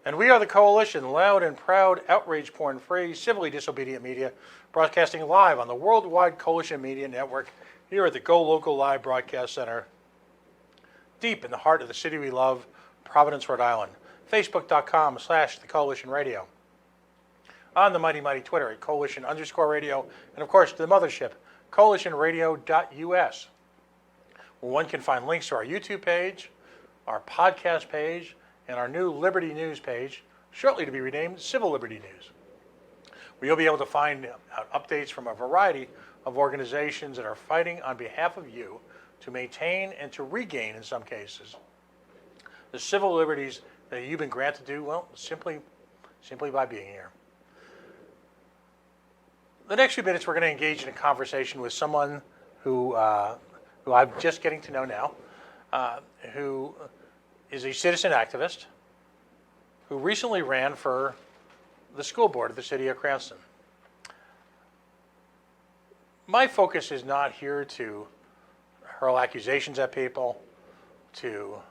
And we are the Coalition, loud and proud, outrage porn-free, civilly disobedient media, broadcasting live on the Worldwide Coalition Media Network here at the Go Local Live Broadcast Center, deep in the heart of the city we love, Providence, Rhode Island. Facebook.com/The Coalition Radio. On the mighty Twitter at Coalition_Radio, and of course the mothership, coalitionradio.us, where one can find links to our YouTube page, our podcast page, and our new Liberty News page, shortly to be renamed Civil Liberty News, where you'll be able to find updates from a variety of organizations that are fighting on behalf of you to maintain and to regain, in some cases, the civil liberties that you've been granted to, well, simply by being here. The next few minutes, we're going to engage in a conversation with someone who I'm just getting to know now, who is a citizen activist who recently ran for the school board of the city of Cranston. My focus is not here to hurl accusations at people, to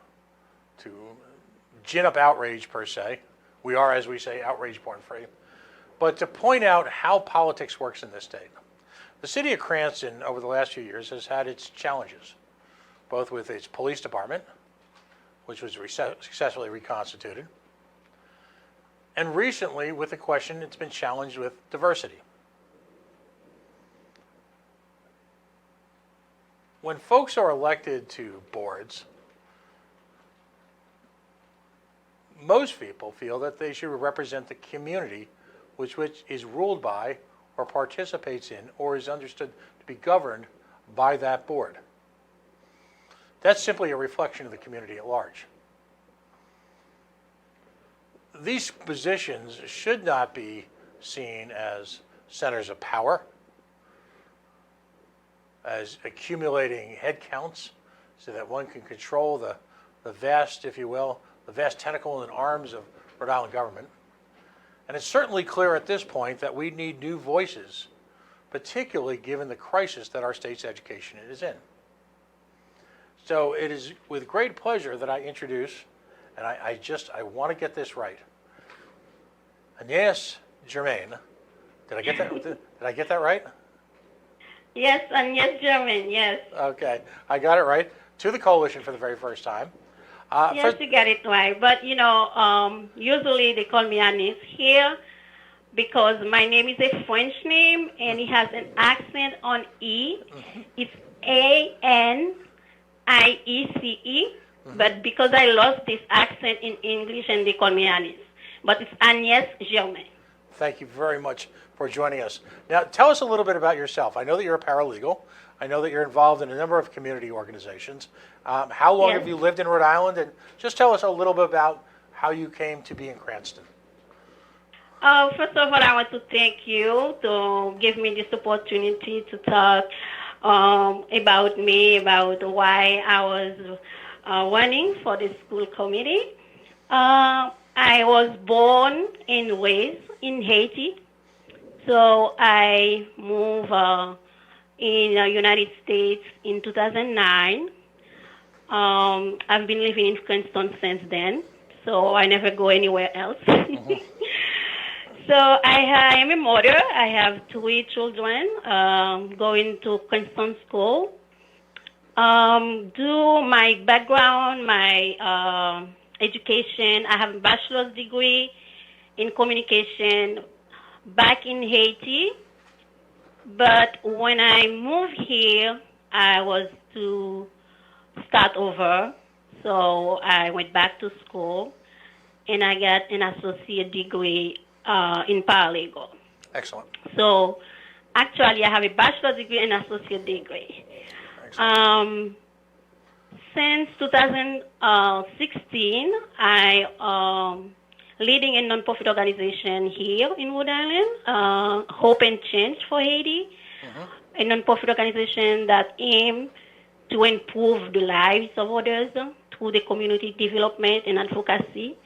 gin up outrage per se. We are, as we say, outrage porn free, but to point out how politics works in this state. The city of Cranston over the last few years has had its challenges, both with its police department, which was successfully reconstituted, and recently with the question it's been challenged with diversity. When folks are elected to boards, most people feel that they should represent the community which is ruled by or participates in or is understood to be governed by that board. That's simply a reflection of the community at large. These positions should not be seen as centers of power, as accumulating head counts so that one can control the vast, if you will, the vast tentacle and arms of Rhode Island government. And it's certainly clear at this point that we need new voices, particularly given the crisis that our state's education is in. So it is with great pleasure that I introduce, and I want to get this right, Agnes Germain. Did I get that? Did I get that right? Yes, Agnes Germain. Yes. Okay, I got it right. To the coalition for the very first time. Yes, you got it right. But usually they call me Agnes here because my name is a French name and it has an accent on E. Mm-hmm. It's ANIECE. Mm-hmm. But because I lost this accent in English and they call me Agnes. But it's Agnes Germain. Thank you very much for joining us. Now, tell us a little bit about yourself. I know that you're a paralegal. I know that you're involved in a number of community organizations. How long have you lived in Rhode Island? And just tell us a little bit about how you came to be in Cranston. First of all, I want to thank you to give me this opportunity to talk about me, about why I was running for the school committee. I was born and raised in Haiti. So I moved in the United States in 2009. I've been living in Cranston since then, so I never go anywhere else. Mm-hmm. So I am a mother. I have 3 children going to Cranston School. Do my background, my education. I have a bachelor's degree in communication back in Haiti. But when I moved here, I was to start over. So I went back to school and I got an associate degree in paralegal. Excellent. So actually I have a bachelor's degree and associate degree. Excellent. Since 2016, I leading a nonprofit organization here in Rhode Island, Hope and Change for Haiti, a nonprofit organization that aims to improve the lives of others through the community development and advocacy.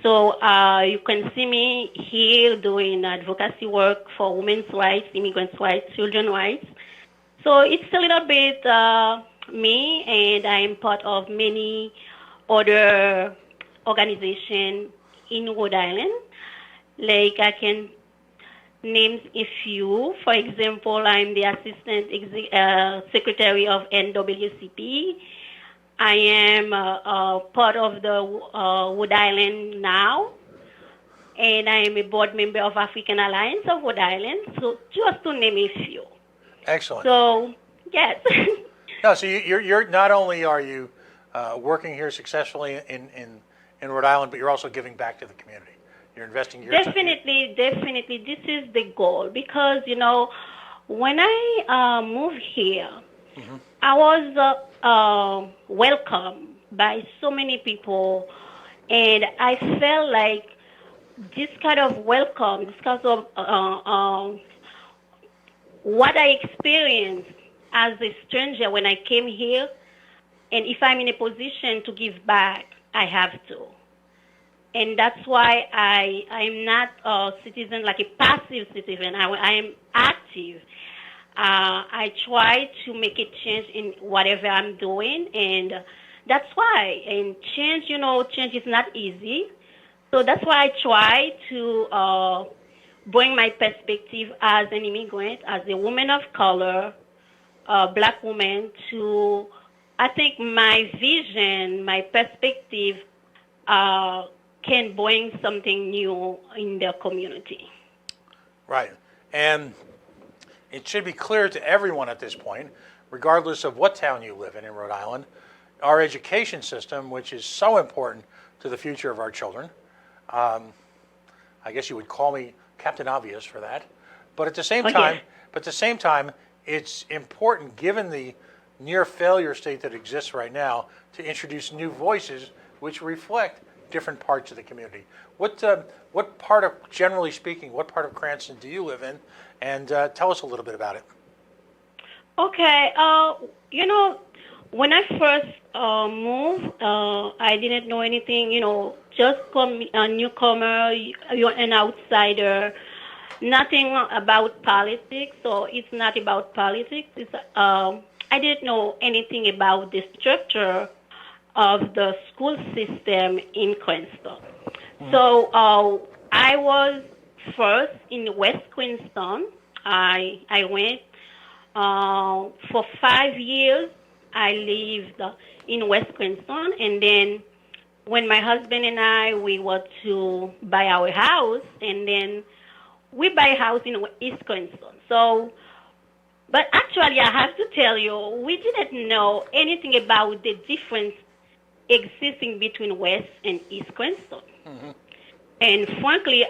So you can see me here doing advocacy work for women's rights, immigrants' rights, children's rights. So it's a little bit me, and I am part of many other organizations in Rhode Island. Like I can name a few. For example, I'm the assistant secretary of NAACP. I am part of the Rhode Island now, and I am a board member of African Alliance of Rhode Island. So just to name a few. Excellent. So yes. No, so you're not only are you working here successfully in Rhode Island, but you're also giving back to the community. You're investing your time. Definitely. This is the goal because when I moved here, I was welcomed by so many people, and I felt like this kind of welcome, this kind of what I experienced as a stranger when I came here, and if I'm in a position to give back, I have to. And that's why I'm not a citizen, like a passive citizen. I am active. I try to make a change in whatever I'm doing, and that's why. And change, change is not easy. So that's why I try to bring my perspective as an immigrant, as a woman of color, a black woman, to, I think my vision, my perspective can bring something new in their community. Right. And it should be clear to everyone at this point, regardless of what town you live in Rhode Island, our education system, which is so important to the future of our children. I guess you would call me Captain Obvious for that. But at the same time, it's important, given the near failure state that exists right now, to introduce new voices which reflect different parts of the community. What part of, generally speaking, what part of Cranston do you live in? And tell us a little bit about it. Okay. When I first moved, I didn't know anything. Just a newcomer, you're an outsider. Nothing about politics. So it's not about politics. I didn't know anything about the structure of the school system in Cranston. So I was first in West Cranston. I went for 5 years. I lived in West Cranston, and then when my husband and I, we were to buy our house, and then we buy a house in East Cranston. So, but actually, I have to tell you, we didn't know anything about the difference existing between West and East Cranston. And frankly,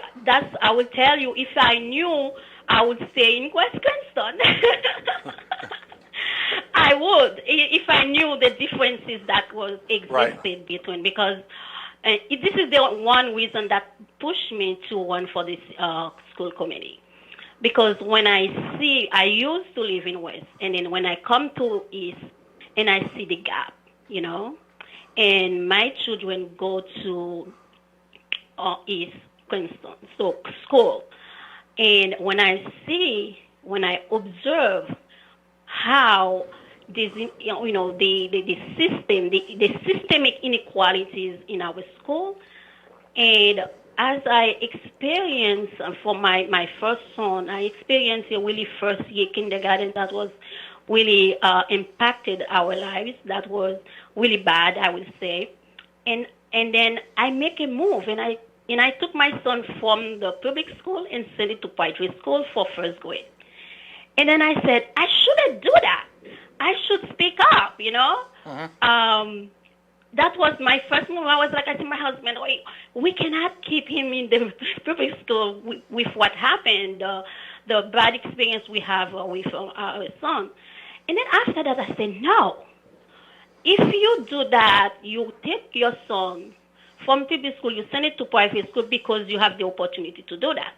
I will tell you, if I knew, I would stay in West Cranston. I would, if I knew the differences that was existed between, because this is the one reason that pushed me to run for this school committee. Because when I used to live in West, and then when I come to East, and I see the gap, and my children go to East Cranston, so school, and when I observe how this, the system, the systemic inequalities in our school, and as I experienced for my first son, I experienced a really first year kindergarten that was really impacted our lives. That was really bad, I would say. And then I make a move, and I took my son from the public school and sent it to private school for first grade. And then I said, I shouldn't do that. I should speak up, That was my first move. I was like, I said to my husband, wait, we cannot keep him in the public school with what happened, the bad experience we have with our son. And then after that, I said, no. If you do that, you take your son from public school, you send it to private school because you have the opportunity to do that.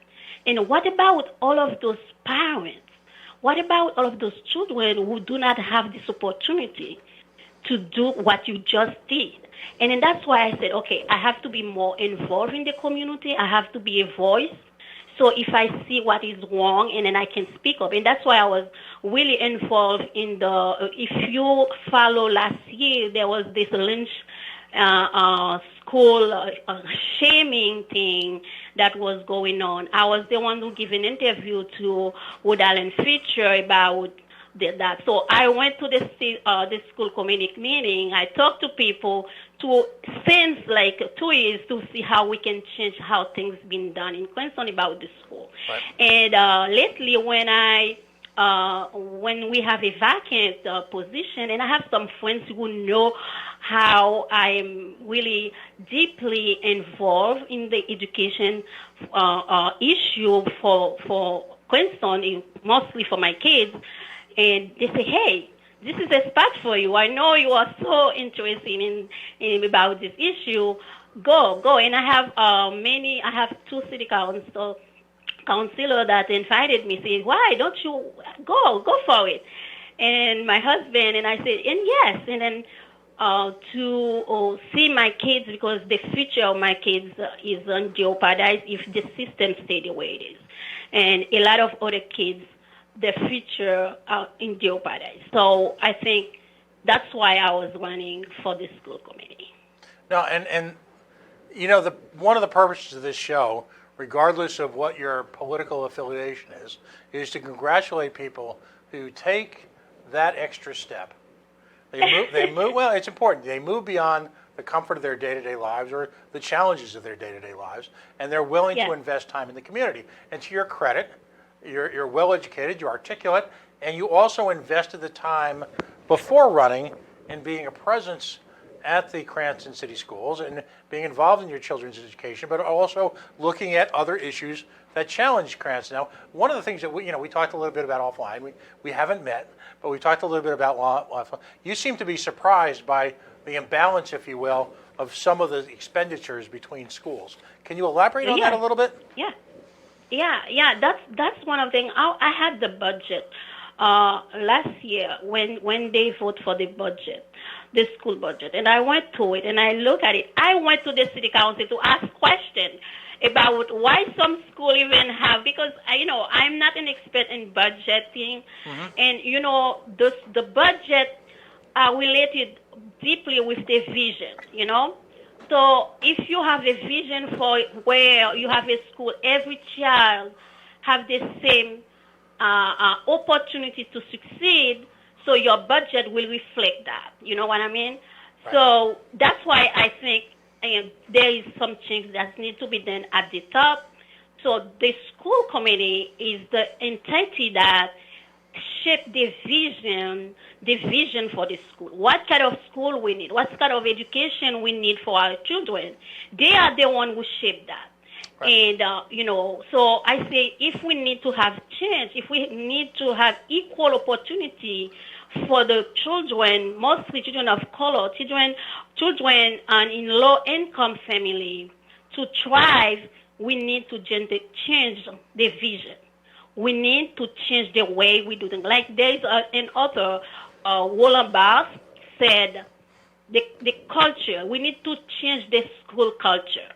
And what about all of those parents? What about all of those children who do not have this opportunity to do what you just did? And then that's why I said, okay, I have to be more involved in the community. I have to be a voice. So if I see what is wrong, and then I can speak up. And that's why I was really involved in if you follow last year, there was this lynch school shaming thing that was going on. I was the one who gave an interview to Wood Allen Fisher about that. So I went to the school committee meeting. I talked to people to since like 2 years to see how we can change how things been done in Cranston about the school. Right. And lately, when we have a vacant position, and I have some friends who know how I'm really deeply involved in the education issue for Cranston, mostly for my kids, and they say, "Hey, this is a spot for you. I know you are so interested in about this issue. Go." And I have I have two city councilor that invited me, saying, "Why don't you go for it?" And my husband and I said, "And yes." And then to see my kids, because the future of my kids is on jeopardized if the system stay the way it is, and a lot of other kids, their future are in jeopardy. So I think that's why I was running for the school committee. No, and one of the purposes of this show, regardless of what your political affiliation is to congratulate people who take that extra step. They move. Well, it's important. They move beyond the comfort of their day-to-day lives or the challenges of their day-to-day lives, and they're willing to invest time in the community. And to your credit, you're well educated, you're articulate, and you also invested the time before running in being a presence at the Cranston City Schools and being involved in your children's education, but also looking at other issues that challenge Cranston. Now, one of the things that we talked a little bit about offline, we haven't met, but we talked a little bit about offline. You seem to be surprised by the imbalance, if you will, of some of the expenditures between schools. Can you elaborate on that a little bit? Yeah. That's one of the things. I had the budget last year when they vote for the budget, the school budget, and I went to it and I looked at it. I went to the city council to ask questions about why some school even have, because I'm not an expert in budgeting, and the budget are related deeply with the vision. So if you have a vision for where you have a school, every child have the same opportunity to succeed, so your budget will reflect that. You know what I mean? Right. So that's why I think there is some change that need to be done at the top. So the school committee is the entity that shape the vision for the school. What kind of school we need, what kind of education we need for our children. They are the one who shape that. Right. And, so I say if we need to have change, if we need to have equal opportunity for the children, mostly children of color, children in low-income family to thrive, we need to change the vision. We need to change the way we do things. Like there's an author, Walter Bass, said the culture. We need to change the school culture.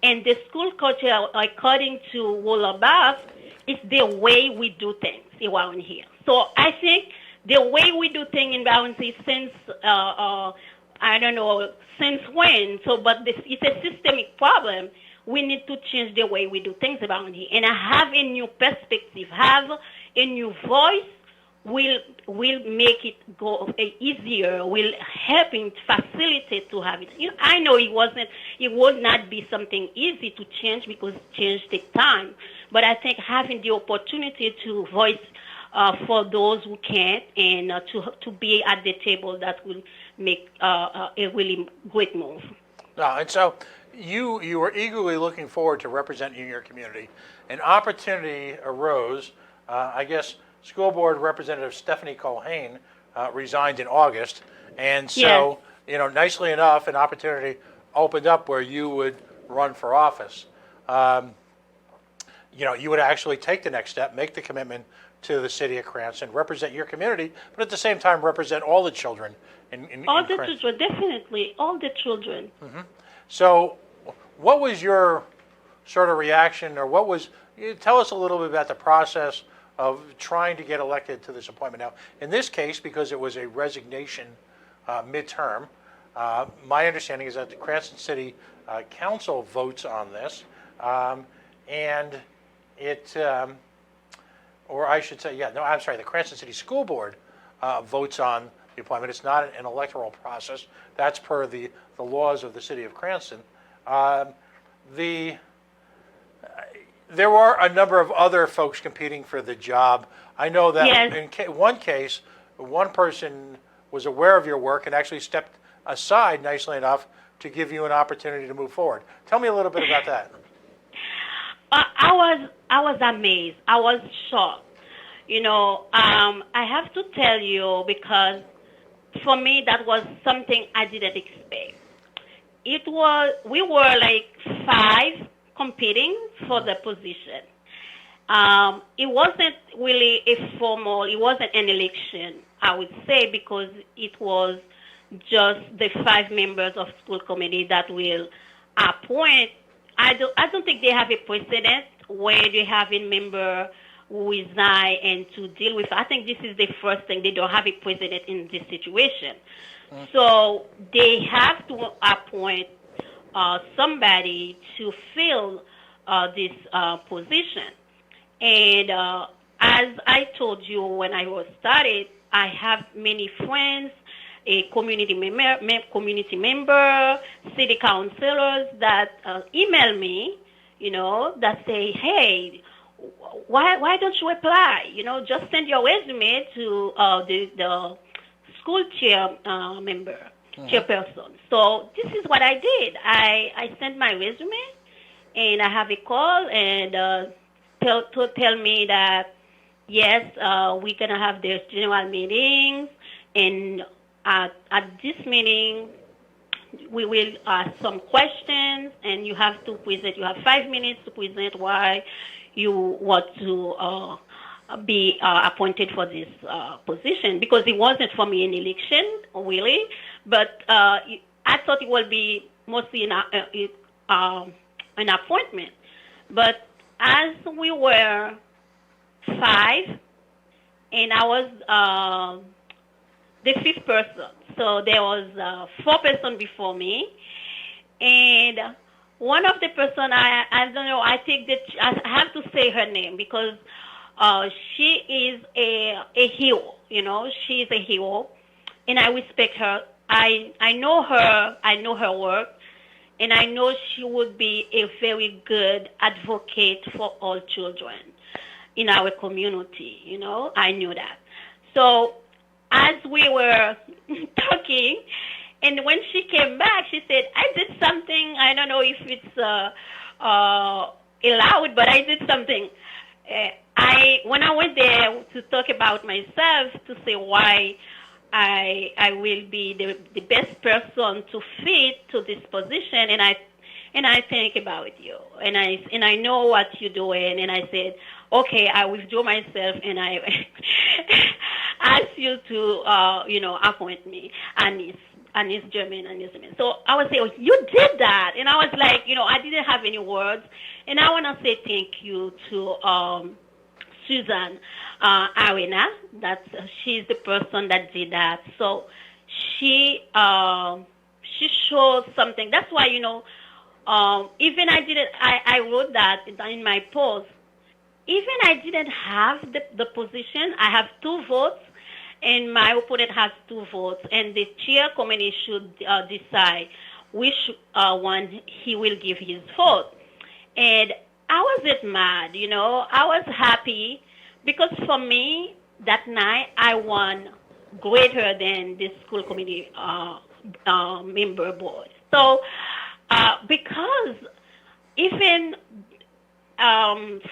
And the school culture, according to Walter Bass, is the way we do things around here. So I think the way we do things in Bounty since, I don't know, since when. So, but it's a systemic problem. We need to change the way we do things around here. And have a new perspective, have a new voice will make it go easier, will helping facilitate to have it. I know it would not be something easy to change because change takes time. But I think having the opportunity to voice for those who can't and to be at the table, that will make a really great move. And so you were eagerly looking forward to representing your community. An opportunity arose, I guess. School Board Representative Stephanie Culhane resigned in August, and so nicely enough, an opportunity opened up where you would run for office. You would actually take the next step, make the commitment to the city of Cranston, represent your community, but at the same time represent all the children in all the children, definitely all the children. Mm-hmm. So, what was your sort of reaction, or tell us a little bit about the process of trying to get elected to this appointment. Now, in this case, because it was a resignation midterm, My understanding is that the Cranston City Council votes on this, and it, or I should say, yeah, no, I'm sorry, the Cranston City School Board votes on the appointment. It's not an electoral process. That's per the laws of the city of Cranston. The There were a number of other folks competing for the job. I know that Yes. in one case, one person was aware of your work and actually stepped aside nicely enough to give you an opportunity to move forward. Tell me a little bit about that. I was amazed. I was shocked. I have to tell you because for me that was something I didn't expect. We were like 5 competing for the position. It wasn't really it wasn't an election, I would say, because it was just the 5 members of school committee that will appoint. I don't think they have a precedent where they have a member who resign and to deal with. I think this is the first thing. They don't have a precedent in this situation. So they have to appoint somebody to fill this position. And as I told you when I was started, I have many friends, a community member, city councilors that email me, that say, hey, why don't you apply? Just send your resume to the school chairperson. So this is what I did. I sent my resume, and I have a call and tell me that yes, we're gonna have this general meetings, and at this meeting we will ask some questions, and you have to present. You have 5 minutes to present why you want to be appointed for this position, because it wasn't for me an election, really, but I thought it would be mostly an appointment. But as we were 5, and I was the 5th person, so there was 4 persons before me, and one of the person I don't know, I think that I have to say her name because she is a hero. She is a hero, and I respect her. I know her. I know her work, and I know she would be a very good advocate for all children in our community. I knew that. So as we were talking, and when she came back, she said, I did something. I don't know if it's allowed, but I did something. When I went there to talk about myself, to say why I will be the best person to fit to this position, and I think about you, and I know what you're doing, and I said, okay, I withdraw myself, and I ask you to appoint me, Anis German. So I would say, oh, you did that, and I was like, I didn't have any words, and I want to say thank you to Susan Arena. She's the person that did that. So she showed something. That's why even I wrote that in my post. Even I didn't have the position. I have 2 votes, and my opponent has 2 votes, and the chair committee should decide which one he will give his vote. And I wasn't mad, I was happy because for me that night I won greater than the school committee member board. So because even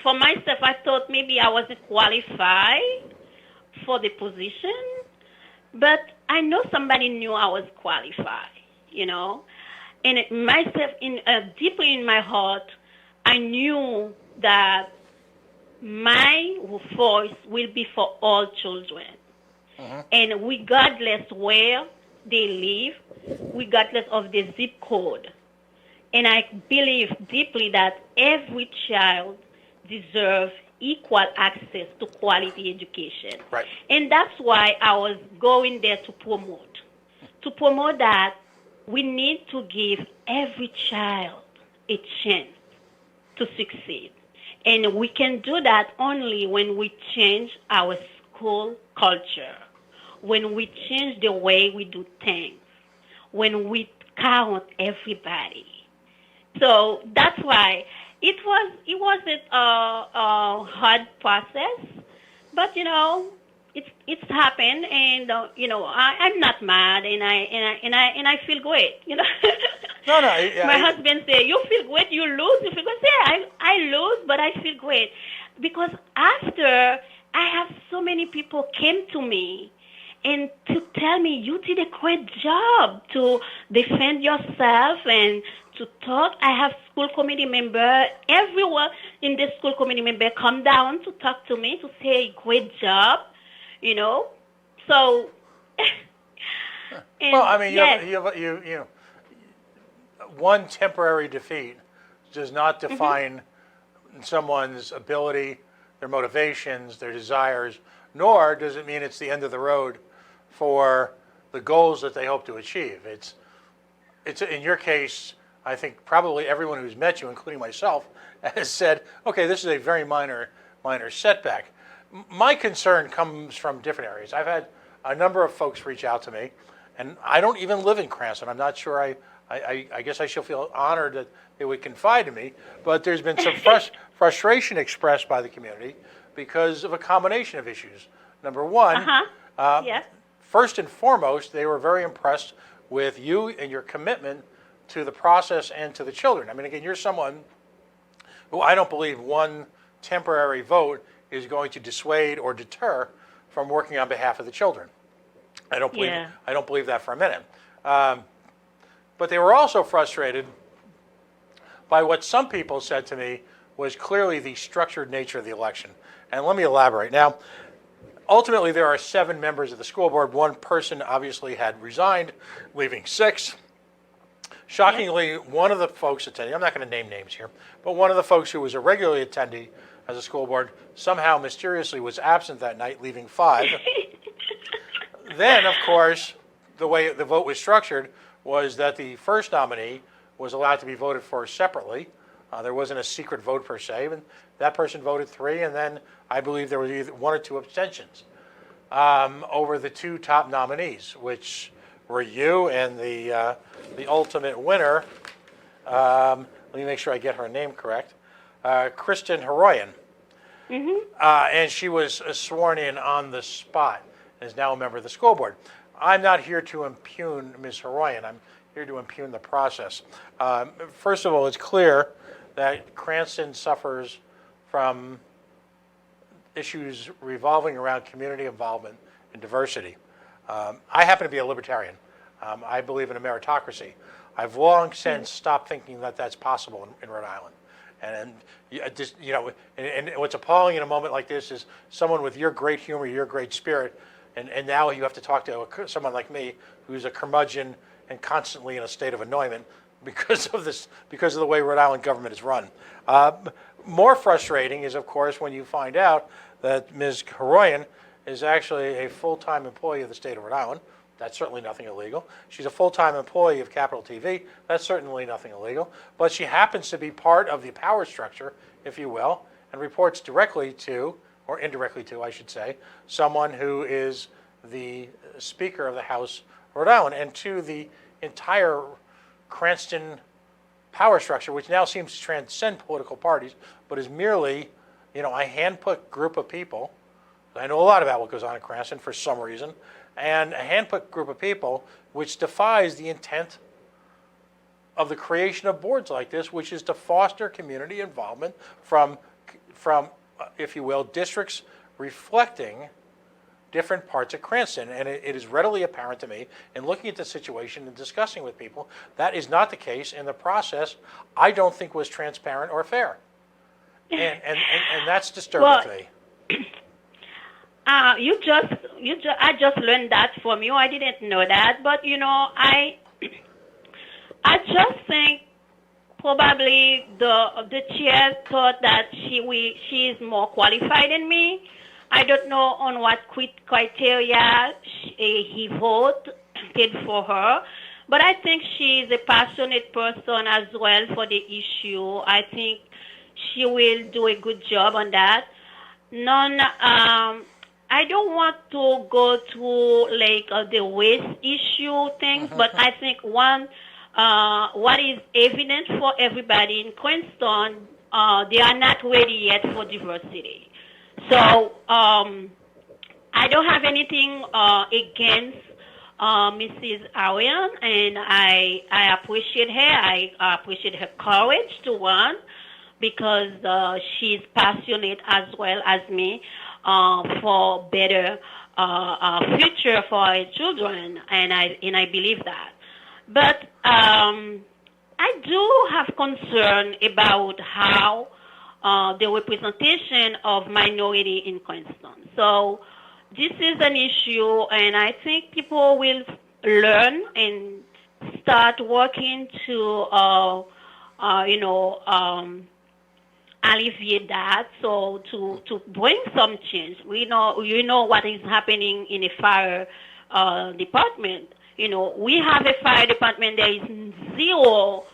for myself, I thought maybe I wasn't qualified for the position, but I know somebody knew I was qualified, and myself, deeply in my heart, I knew that my voice will be for all children, and regardless where they live, regardless of the zip code. And I believe deeply that every child deserves equal access to quality education. Right. And that's why I was going there to promote that we need to give every child a chance to succeed. And we can do that only when we change our school culture, when we change the way we do things, when we count everybody. So that's why it wasn't a hard process, but it's happened, and I'm not mad, and I feel great. No, no, My husband say, "You feel great, you lose, you feel great." Yeah, I lose, but I feel great because after I have so many people came to me and to tell me you did a great job to defend yourself and to talk. I have school committee member, everyone in the school committee member come down to talk to me to say great job, you know. So, well, and I mean, yes, one temporary defeat does not define someone's ability, their motivations, their desires, nor does it mean it's the end of the road for the goals that they hope to achieve. It's in your case, I think probably everyone who's met you, including myself, has said, okay, this is a very minor setback. My concern comes from different areas. I've had a number of folks reach out to me, and I don't even live in Cranston. I'm not sure I guess I should feel honored that they would confide in me, but there's been some frustration expressed by the community because of a combination of issues. Number one, yes, first and foremost, they were very impressed with you and your commitment to the process and to the children. I mean, again, you're someone who I don't believe one temporary vote is going to dissuade or deter from working on behalf of the children. I don't believe that for a minute. But they were also frustrated by what some people said to me was clearly the structured nature of the election. And let me elaborate. Now, ultimately, there are 7 members of the school board. One person obviously had resigned, leaving 6. Shockingly, one of the folks attending, I'm not going to name names here, but one of the folks who was a regularly attendee as a school board somehow mysteriously was absent that night, leaving 5. Then, of course, the way the vote was structured was that the first nominee was allowed to be voted for separately. There wasn't a secret vote per se, and that person voted 3, and then I believe there was either 1 or 2 abstentions over the 2 top nominees, which were you and the ultimate winner. Let me make sure I get her name correct. Kristen Heroyan. And she was sworn in on the spot and is now a member of the school board. I'm not here to impugn Ms. Heroyan. I'm here to impugn the process. First of all, it's clear that Cranston suffers from issues revolving around community involvement and diversity. I happen to be a libertarian. I believe in a meritocracy. I've long since stopped thinking that that's possible in Rhode Island. And what's appalling in a moment like this is someone with your great humor, your great spirit, and now you have to talk to someone like me who's a curmudgeon and constantly in a state of annoyment because of the way Rhode Island government is run. More frustrating is, of course, when you find out that Ms. Heroyan is actually a full-time employee of the state of Rhode Island. That's certainly nothing illegal. She's a full-time employee of Capital TV. That's certainly nothing illegal. But she happens to be part of the power structure, if you will, and reports directly to, or indirectly to, I should say, someone who is the Speaker of the House of Rhode Island, and to the entire Cranston power structure, which now seems to transcend political parties, but is merely, a hand-picked group of people. I know a lot about what goes on in Cranston for some reason, and a hand-picked group of people which defies the intent of the creation of boards like this, which is to foster community involvement from if you will, districts reflecting different parts of Cranston. And it is readily apparent to me, in looking at the situation and discussing with people, that is not the case, and the process, I don't think, was transparent or fair. And that's disturbing to me. I just learned that from you. I didn't know that, but I just think probably the chair thought that she is more qualified than me. I don't know on what criteria he voted for her, But I think she's a passionate person as well for the issue. I think she will do a good job on that. None. I don't want to go to like the waste issue things, but I think one, what is evident for everybody in Cranston, they are not ready yet for diversity. So I don't have anything against Mrs. Arian, and I appreciate her. I appreciate her courage to run because she's passionate as well as me for better future for our children, and I believe that. But I do have concern about how the representation of minority in Cranston. So this is an issue, and I think people will learn and start working to, you know, alleviate that. So to bring some change. We know you know what is happening in a fire department. You know, we have a fire department. There is zero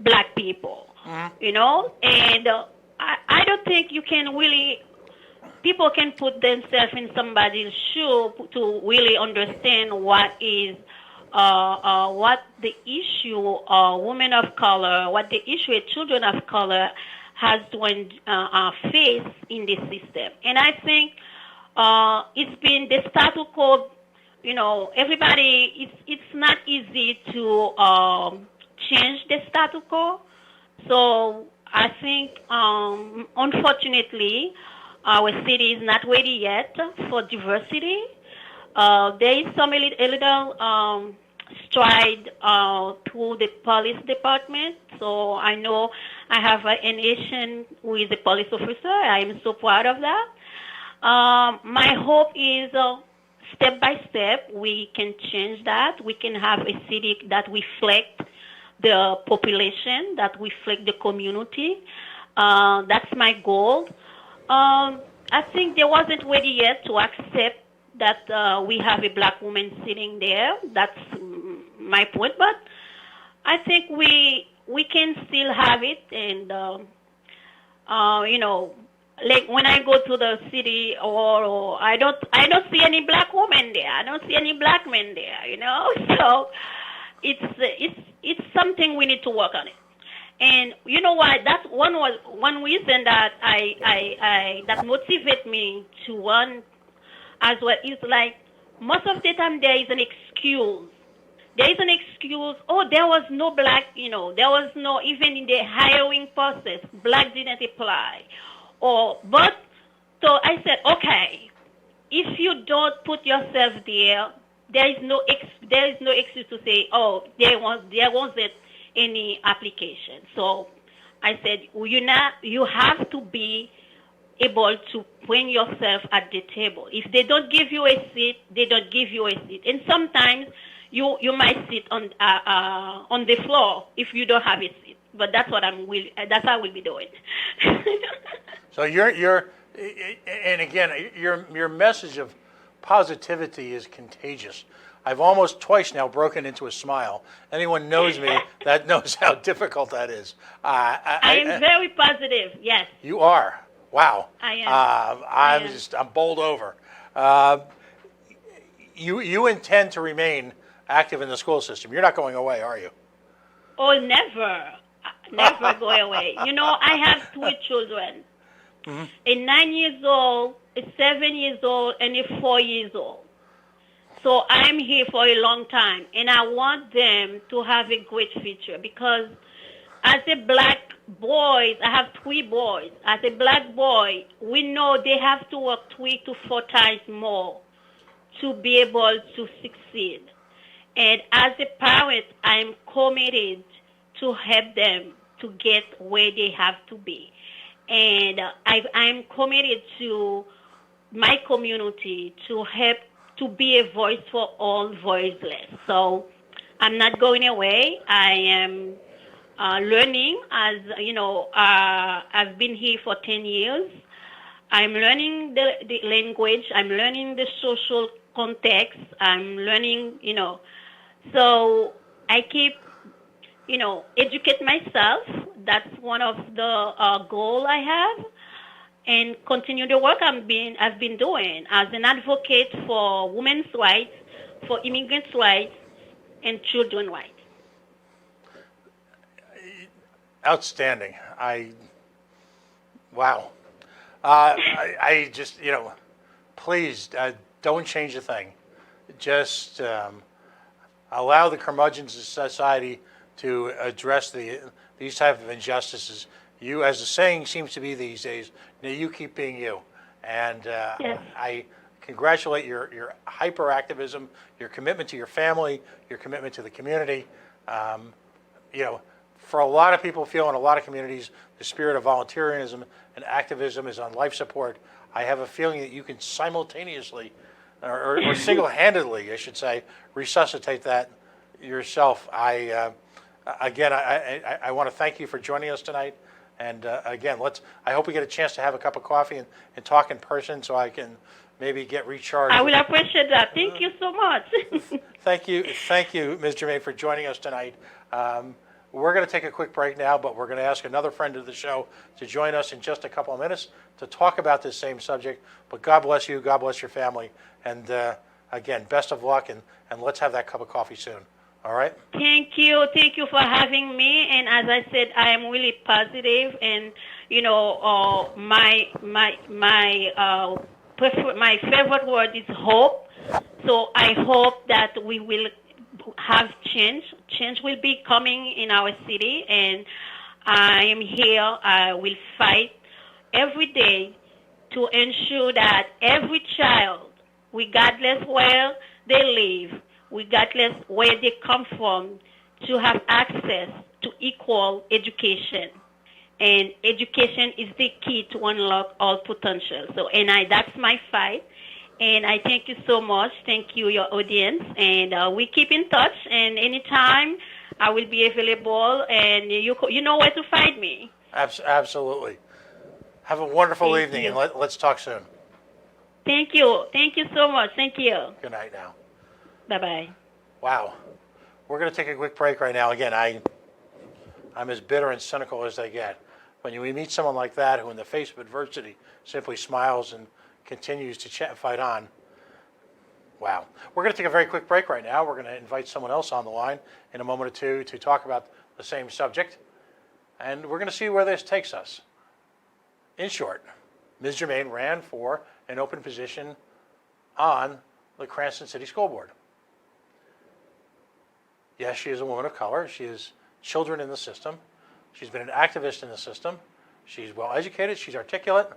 black people. You know, and I don't think you can really people can put themselves in somebody's shoe to really understand what is what the issue women of color, what the issue children of color has to face in this system. And I think it's been the status quo. You know, everybody. It's not easy to change the status quo. So I think, unfortunately, our city is not ready yet for diversity. There is some a little stride through the police department. So I know I have an issue with the police officer. I am so proud of that. My hope is step by step we can change that. We can have a city that reflects the population, that reflects the community. That's my goal. I think they wasn't ready yet to accept that we have a black woman sitting there. That's my point. But I think we can still have it, and you know, like when I go to the city, or I don't see any black woman there. I don't see any black men there. You know, so it's something we need to work on it. And you know what? That's one reason that I that motivates me to run as well. Is like most of the time there is an excuse. There is an excuse. Oh, there was no black. You know, there was no even in the hiring process. Black didn't apply. Or but so I said, okay, if you don't put yourself there, there is no excuse to say, oh, there wasn't any application. So I said, well, you have to be able to bring yourself at the table. If they don't give you a seat, they don't give you a seat. And sometimes you might sit on the floor if you don't have a seat. But that's what that's how I will be doing. So and again, your message of positivity is contagious. I've almost twice now broken into a smile. Anyone knows me that knows how difficult that is. I am very positive. Yes. You are. Wow. I am. I'm bowled over. You intend to remain active in the school system. You're not going away, are you? Oh, never. Never go away. You know, I have 2 children. Mm-hmm. A 9 years old, a 7 years old, and a 4 years old. So I'm here for a long time, and I want them to have a great future because as a black boy, I have 3 boys. As a black boy, we know they have to work 3 to 4 times more to be able to succeed. And as a parent, I'm committed to help them to get where they have to be. And I'm committed to my community to help to be a voice for all voiceless. So I'm not going away. I am learning as, you know, I've been here for 10 years. I'm learning the language. I'm learning the social context. I'm learning, you know. So I keep, educate myself. That's one of the goal I have, and continue the work I've been doing as an advocate for women's rights, for immigrants' rights, and children's rights. Outstanding. Wow. I just, please don't change a thing. Just allow the curmudgeons of society to address these type of injustices. You, as the saying seems to be these days, you keep being you. And Yes. I congratulate your hyperactivism, your commitment to your family, your commitment to the community. Um, you know, for a lot of people feel in a lot of communities, the spirit of volunteerism and activism is on life support. I have a feeling that you can simultaneously, or single-handedly, I should say, resuscitate that yourself. I want to thank you for joining us tonight. And again, I hope we get a chance to have a cup of coffee and talk in person so I can maybe get recharged. I will appreciate that. Thank you so much. Thank you, Ms. Germain, for joining us tonight. We're going to take a quick break now, but we're going to ask another friend of the show to join us in just a couple of minutes to talk about this same subject. But God bless you, God bless your family, and again, best of luck, and let's have that cup of coffee soon. All right? Thank you. Thank you for having me. And as I said, I am really positive, and my favorite word is hope. So I hope that we will have change. Change will be coming in our city, and I am here. I will fight every day to ensure that every child, regardless where they live, regardless where they come from, to have access to equal education. And education is the key to unlock all potential. So, that's my fight. And I thank you so much. Thank you, your audience. And we keep in touch. And anytime I will be available, and you know where to find me. Absolutely. Have a wonderful Thank evening, and you. let's talk soon. Thank you. Thank you so much. Thank you. Good night now. Bye bye. Wow. We're going to take a quick break right now. Again, I'm as bitter and cynical as they get. When we meet someone like that who, in the face of adversity, simply smiles and continues to fight on, wow. We're going to take a very quick break right now. We're going to invite someone else on the line in a moment or two to talk about the same subject, and we're going to see where this takes us. In short, Ms. Germain ran for an open position on the Cranston City School Board. Yes, she is a woman of color. She has children in the system. She's been an activist in the system. She's well educated. She's articulate.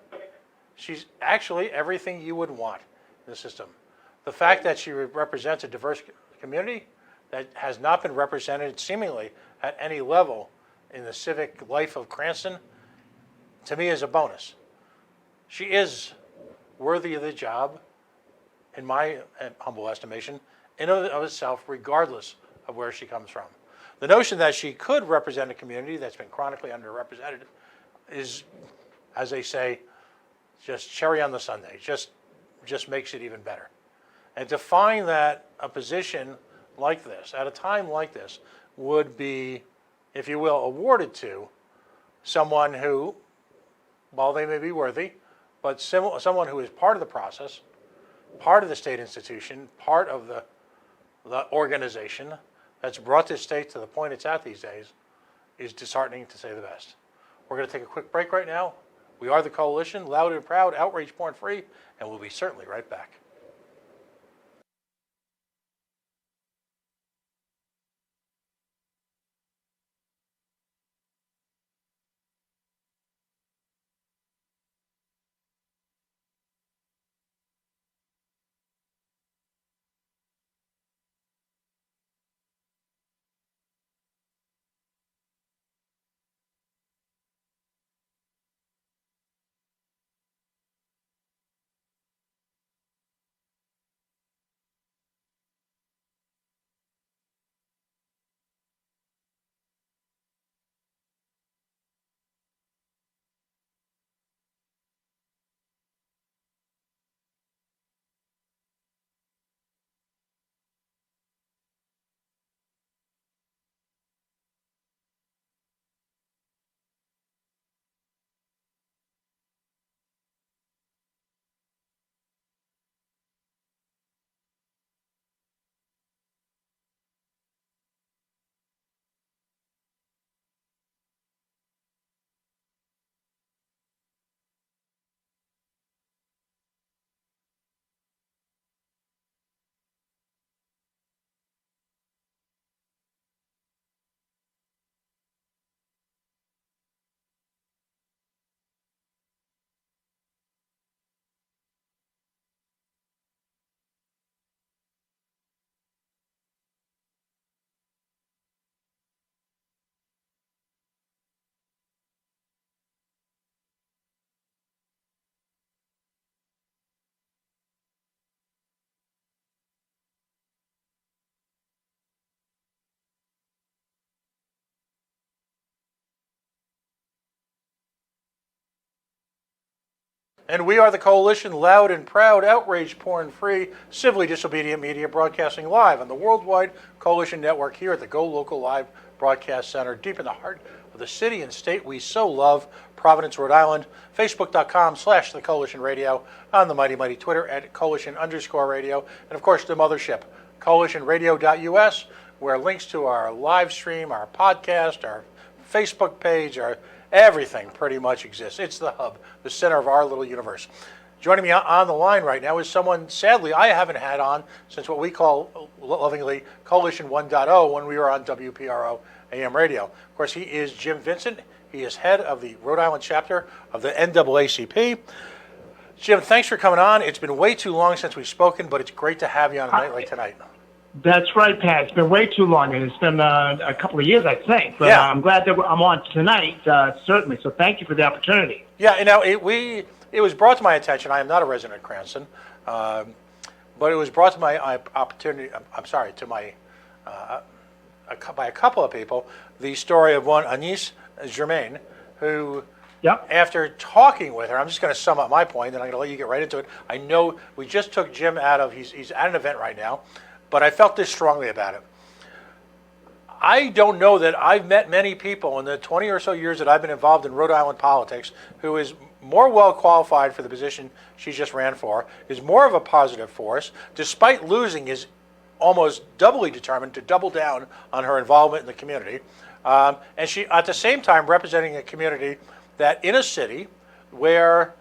She's actually everything you would want in the system. The fact that she represents a diverse community that has not been represented seemingly at any level in the civic life of Cranston, to me, is a bonus. She is worthy of the job, in my humble estimation, in and of itself, regardless of where she comes from. The notion that she could represent a community that's been chronically underrepresented is, as they say, just cherry on the sundae. Just makes it even better. And to find that a position like this, at a time like this, would be, if you will, awarded to someone who, while they may be worthy, but someone who is part of the process, part of the state institution, part of the organization that's brought this state to the point it's at these days, is disheartening, to say the best. We're going to take a quick break right now. We are the Coalition, loud and proud, outrage porn free, and we'll be certainly right back. And we are the Coalition, loud and proud, outrage porn-free, civilly disobedient media broadcasting live on the Worldwide Coalition Network here at the Go Local Live Broadcast Center, deep in the heart of the city and state we so love, Providence, Rhode Island. Facebook.com/The Coalition Radio, on the mighty Twitter at Coalition_radio, and of course the mothership, coalitionradio.us, where links to our live stream, our podcast, our Facebook page, our everything pretty much exists. It's the hub, the center of our little universe. Joining me on the line right now is someone, sadly, I haven't had on since what we call lovingly Coalition 1.0 when we were on WPRO AM radio. Of course, he is Jim Vincent. He is head of the Rhode Island chapter of the NAACP. Jim, thanks for coming on. It's been way too long since we've spoken, but it's great to have you on a night like tonight. That's right, Pat. It's been way too long, and it's been a couple of years, I think. But yeah. I'm glad that I'm on tonight, certainly. So thank you for the opportunity. Yeah, you know, it was brought to my attention. I am not a resident of Cranston, but it was brought to my opportunity. I'm sorry, to my by a couple of people, the story of one Agnès Germain, who. Yep. After talking with her, I'm just going to sum up my point, and I'm going to let you get right into it. I know we just took Jim out of, he's at an event right now, but I felt this strongly about it. I don't know that I've met many people in the 20 or so years that I've been involved in Rhode Island politics who is more well qualified for the position she just ran for, is more of a positive force, despite losing, is almost doubly determined to double down on her involvement in the community. And she, at the same time, representing a community that in a city where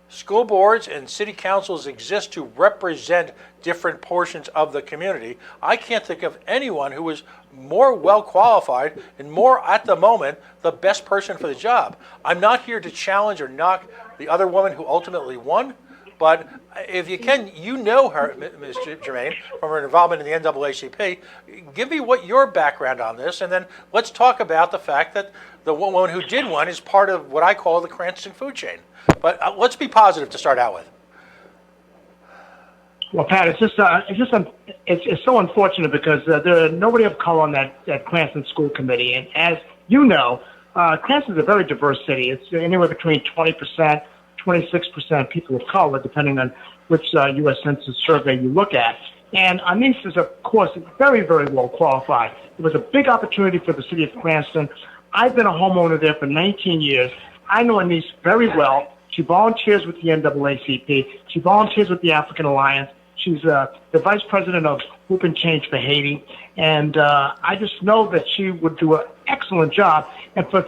school boards and city councils exist to represent different portions of the community, I can't think of anyone who is more well qualified and more, at the moment, the best person for the job. I'm not here to challenge or knock the other woman who ultimately won, but if you can, you know her, Ms. Germain, from her involvement in the NAACP. Give me what your background on this, and then let's talk about the fact that the woman who did win is part of what I call the Cranston food chain. But let's be positive to start out with. Well, Pat, it's so unfortunate because there's nobody of color on that Cranston School Committee, and as you know, Cranston is a very diverse city. It's anywhere between 20%. 26% people of color, depending on which U.S. Census survey you look at. And Agnès is, of course, very, very well qualified. It was a big opportunity for the city of Cranston. I've been a homeowner there for 19 years. I know Agnès very well. She volunteers with the NAACP. She volunteers with the African Alliance. She's the vice president of Hope and Change for Haiti. And I just know that she would do an excellent job. And for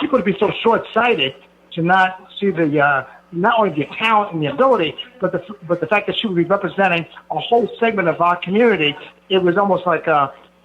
people to be so short-sighted to not see the not only the talent and the ability, but the fact that she would be representing a whole segment of our community, it was almost like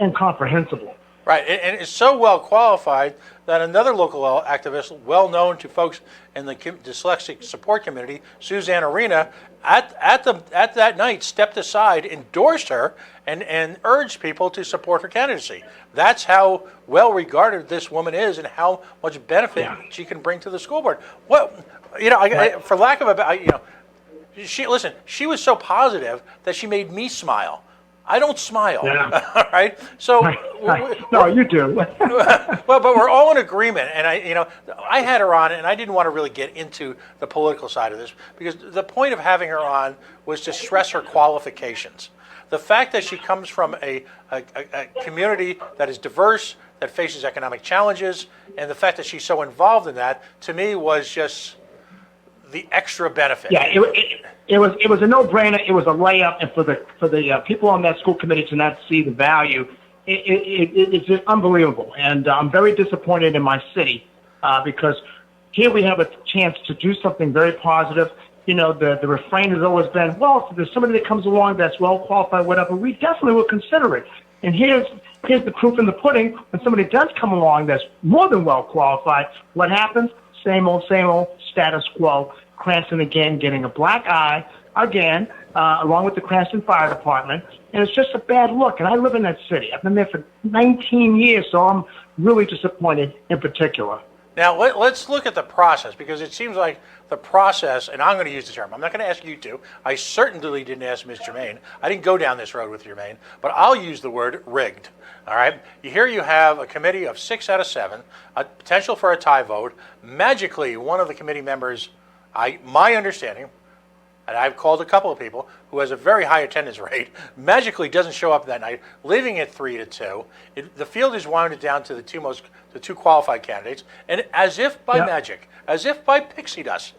incomprehensible. Right, and it's so well qualified that another local activist, well known to folks in the dyslexic support community, Suzanne Arena, at that night stepped aside, endorsed her, and urged people to support her candidacy. That's how well regarded this woman is, and how much benefit she can bring to the school board. Well, you know, for lack of a, she was so positive that she made me smile. I don't smile, all right? So, no, you do. well, but we're all in agreement, and I had her on, and I didn't want to really get into the political side of this because the point of having her on was to stress her qualifications. The fact that she comes from a community that is diverse, that faces economic challenges, and the fact that she's so involved in that, to me, was just the extra benefit. Yeah, it was a no-brainer. It was a layup, and for the people on that school committee to not see the value, it's just unbelievable. And I'm very disappointed in my city because here we have a chance to do something very positive. You know, the refrain has always been, well, if there's somebody that comes along that's well qualified, whatever, we definitely will consider it. And here's the proof in the pudding. When somebody does come along that's more than well qualified, what happens? Same old status quo. Cranston again getting a black eye again, along with the Cranston Fire Department, and it's just a bad look. And I live in that city. I've been there for 19 years, so I'm really disappointed in particular. Now, let's look at the process, because it seems like the process, and I'm going to use the term, I'm not going to ask you to. I certainly didn't ask Ms. Germain. I didn't go down this road with Germain, but I'll use the word rigged. All right? Here you have a committee of 6 out of 7, a potential for a tie vote. Magically, one of the committee members My understanding, and I've called a couple of people who has a very high attendance rate, magically doesn't show up that night, leaving at 3-2. The field is wound down to the two qualified candidates, and as if by magic, as if by pixie dust,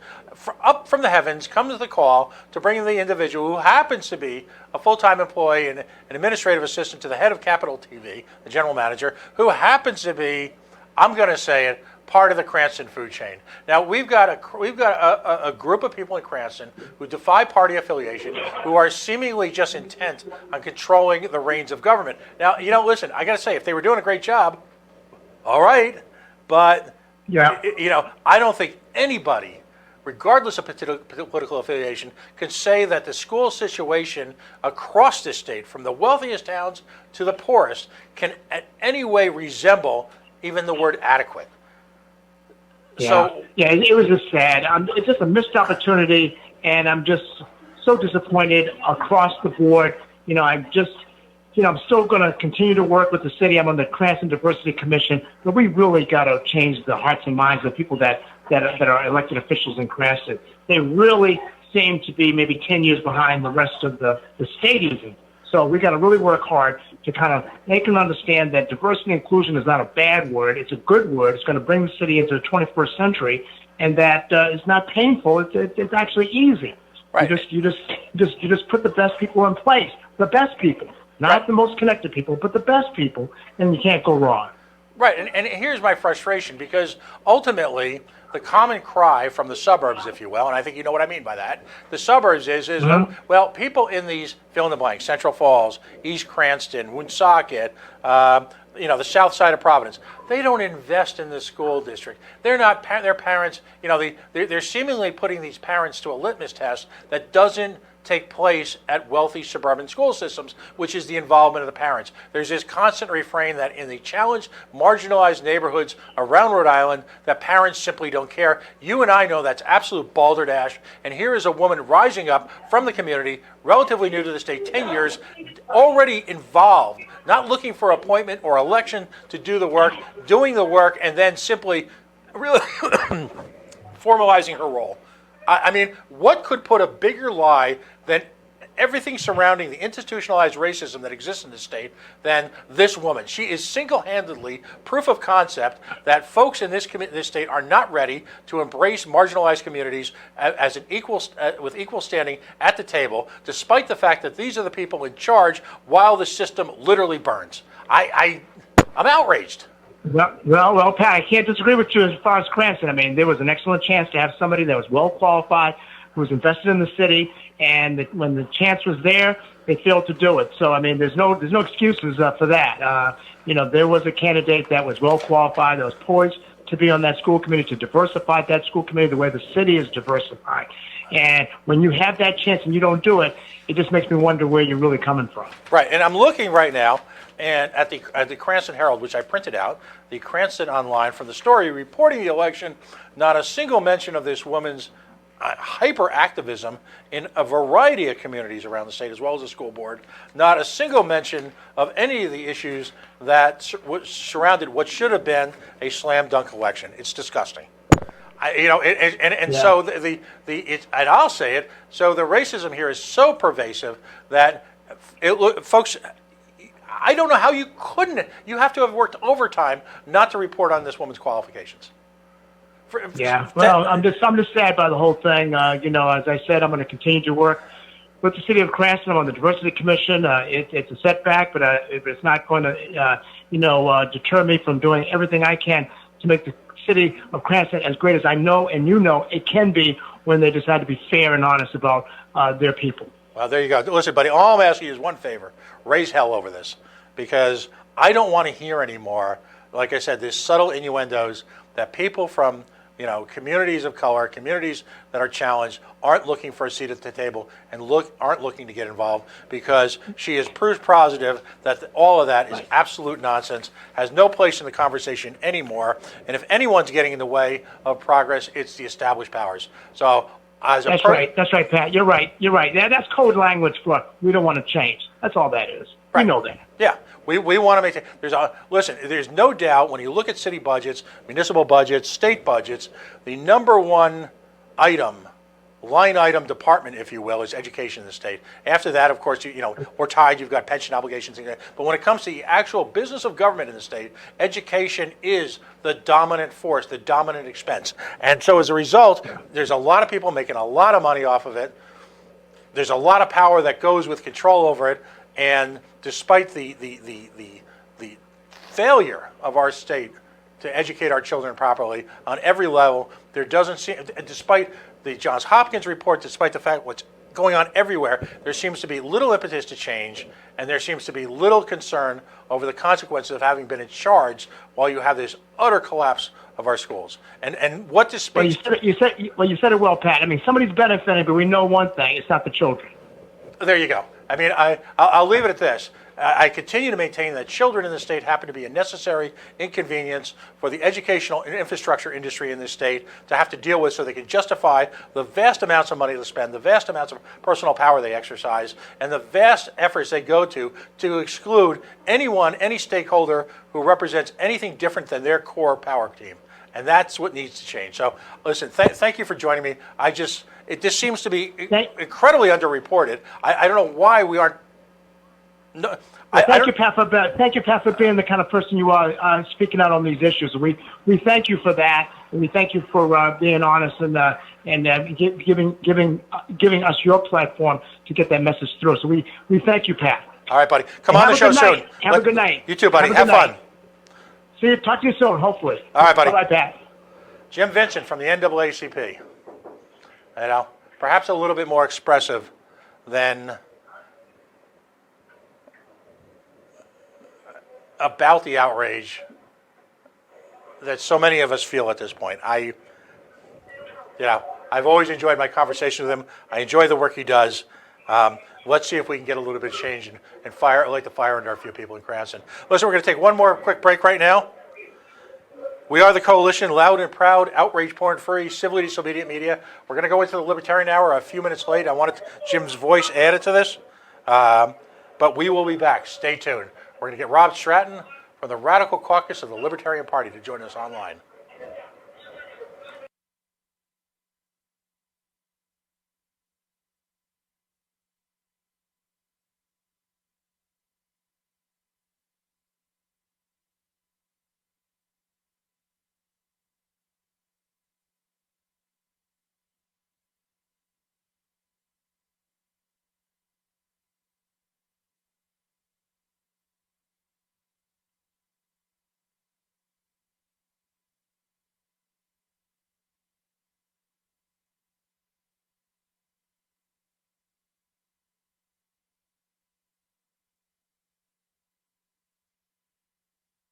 up from the heavens comes the call to bring in the individual who happens to be a full-time employee and an administrative assistant to the head of Capital TV, the general manager, who happens to be, I'm going to say it, part of the Cranston food chain. Now we've got a group of people in Cranston who defy party affiliation, who are seemingly just intent on controlling the reins of government. Now, listen, I got to say, if they were doing a great job, all right, but I don't think anybody, regardless of political affiliation, can say that the school situation across this state, from the wealthiest towns to the poorest, can in any way resemble even the word adequate. It was just sad. It's just a missed opportunity, and I'm just so disappointed across the board. I'm still going to continue to work with the city. I'm on the Cranston Diversity Commission, but we really got to change the hearts and minds of people that are elected officials in Cranston. They really seem to be maybe 10 years behind the rest of the state even. So we got to really work hard to kind of make them understand that diversity and inclusion is not a bad word. It's a good word. It's going to bring the city into the 21st century, and that it's not painful. It's actually easy. Right. You just put the best people in place. The best people, not the most connected people, but the best people, and you can't go wrong. Right, and here's my frustration, because ultimately the common cry from the suburbs, if you will, and I think you know what I mean by that, the suburbs is well, people in these fill-in-the-blank, Central Falls, East Cranston, Woonsocket, the south side of Providence, they don't invest in the school district. They're not, their parents, they're seemingly putting these parents to a litmus test that doesn't take place at wealthy suburban school systems, which is the involvement of the parents. There's this constant refrain that in the challenged, marginalized neighborhoods around Rhode Island, that parents simply don't care. You and I know that's absolute balderdash, and here is a woman rising up from the community, relatively new to the state, 10 years, already involved, not looking for appointment or election to do the work, doing the work, and then simply really formalizing her role. I mean, what could put a bigger lie than everything surrounding the institutionalized racism that exists in the state than this woman? She is single-handedly proof of concept that folks in this state are not ready to embrace marginalized communities as an with equal standing at the table, despite the fact that these are the people in charge while the system literally burns. I'm outraged. Well, Pat, I can't disagree with you as far as Cranston. I mean, there was an excellent chance to have somebody that was well qualified, who was invested in the city, and when the chance was there, they failed to do it. So, I mean, there's no excuses for that. There was a candidate that was well qualified, that was poised to be on that school committee, to diversify that school committee the way the city is diversified. And when you have that chance and you don't do it, it just makes me wonder where you're really coming from. Right, and I'm looking right now and at the Cranston Herald, which I printed out, the Cranston Online, from the story reporting the election, not a single mention of this woman's hyper-activism in a variety of communities around the state, as well as the school board. Not a single mention of any of the issues that surrounded what should have been a slam-dunk election. It's disgusting. So and I'll say it. So the racism here is so pervasive that folks, I don't know how you couldn't. You have to have worked overtime not to report on this woman's qualifications. Well, I'm just sad by the whole thing. As I said, I'm going to continue to work with the city of Cranston. I'm on the Diversity Commission. It's a setback, but it's not going to, deter me from doing everything I can to make the city of Cranston as great as I know and it can be when they decide to be fair and honest about their people. Well, there you go. Listen, buddy, all I'm asking you is one favor. Raise hell over this, because I don't want to hear anymore, like I said, these subtle innuendos that people from communities of color, communities that are challenged, aren't looking for a seat at the table and aren't looking to get involved, because she is proof positive that all of that is absolute nonsense, has no place in the conversation anymore, and if anyone's getting in the way of progress, it's the established powers. So, That's right, Pat. You're right. That's code language for we don't want to change. That's all that is. Right. We know that. Yeah. We want to make there's no doubt when you look at city budgets, municipal budgets, state budgets, the number one line item department, if you will, is education in the state. After that, of course, we're tied. You've got pension obligations. But when it comes to the actual business of government in the state, education is the dominant force, the dominant expense. And so as a result, there's a lot of people making a lot of money off of it. There's a lot of power that goes with control over it. And despite the failure of our state to educate our children properly on every level, there doesn't seem, despite the Johns Hopkins report, despite the fact what's going on everywhere, there seems to be little impetus to change, and there seems to be little concern over the consequences of having been in charge while you have this utter collapse of our schools. And what this speaks well, you said it well, Pat. I mean, somebody's benefiting, but we know one thing: it's not the children. There you go. I mean, I'll leave it at this. I continue to maintain that children in the state happen to be a necessary inconvenience for the educational and infrastructure industry in this state to have to deal with, so they can justify the vast amounts of money they spend, the vast amounts of personal power they exercise, and the vast efforts they go to exclude anyone, any stakeholder who represents anything different than their core power team. And that's what needs to change. So listen, thank you for joining me. This seems to be incredibly underreported. I don't know why we aren't. No, thank you, Pat, for being the kind of person you are, speaking out on these issues. We thank you for that, and we thank you for being honest and giving us your platform to get that message through. So we thank you, Pat. All right, buddy. Come on the show soon. Have a good night. You too, buddy. Have fun. See you. Talk to you soon, hopefully. All right, buddy. Bye, Pat. Jim Vincent from the NAACP. Perhaps a little bit more expressive than about the outrage that so many of us feel at this point. I've always enjoyed my conversation with him. I enjoy the work he does. Let's see if we can get a little bit of change and light the fire under a few people in Cranston. Listen, we're going to take one more quick break right now. We are the Coalition, loud and proud, outrage porn-free, civilly disobedient media. We're going to go into the Libertarian Hour a few minutes late. I wanted Jim's voice added to this, but we will be back. Stay tuned. We're going to get Rob Stratton from the Radical Caucus of the Libertarian Party to join us online.